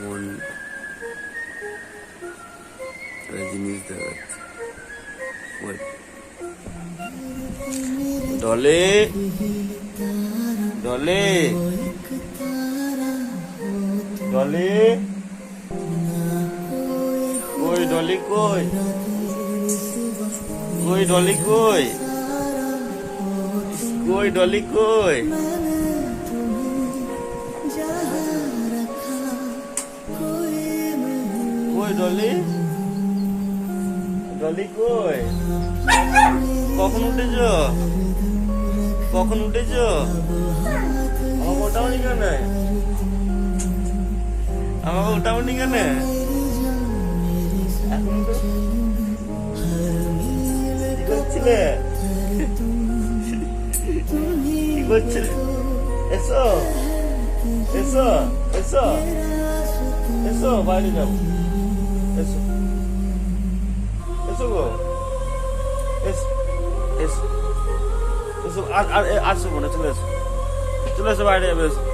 মন জিনিস দেওয়া ডলে ডলে ডলে কই ডলি কই কই ডলি কই কই ডলি কই কই ডলি ডলি কই কখন উঠেছ কখন উঠেছ আমাকে ওঠাওনি কেন আমাকে ওঠাওনি কেন এখন তো কি করছিলে কি করছিলে এসো এসো এসো এসো বাইরে যাবো এসো এসো গো এসো এসো এসো আর আসো মনে চলে এসো বাইরে যাবে এসো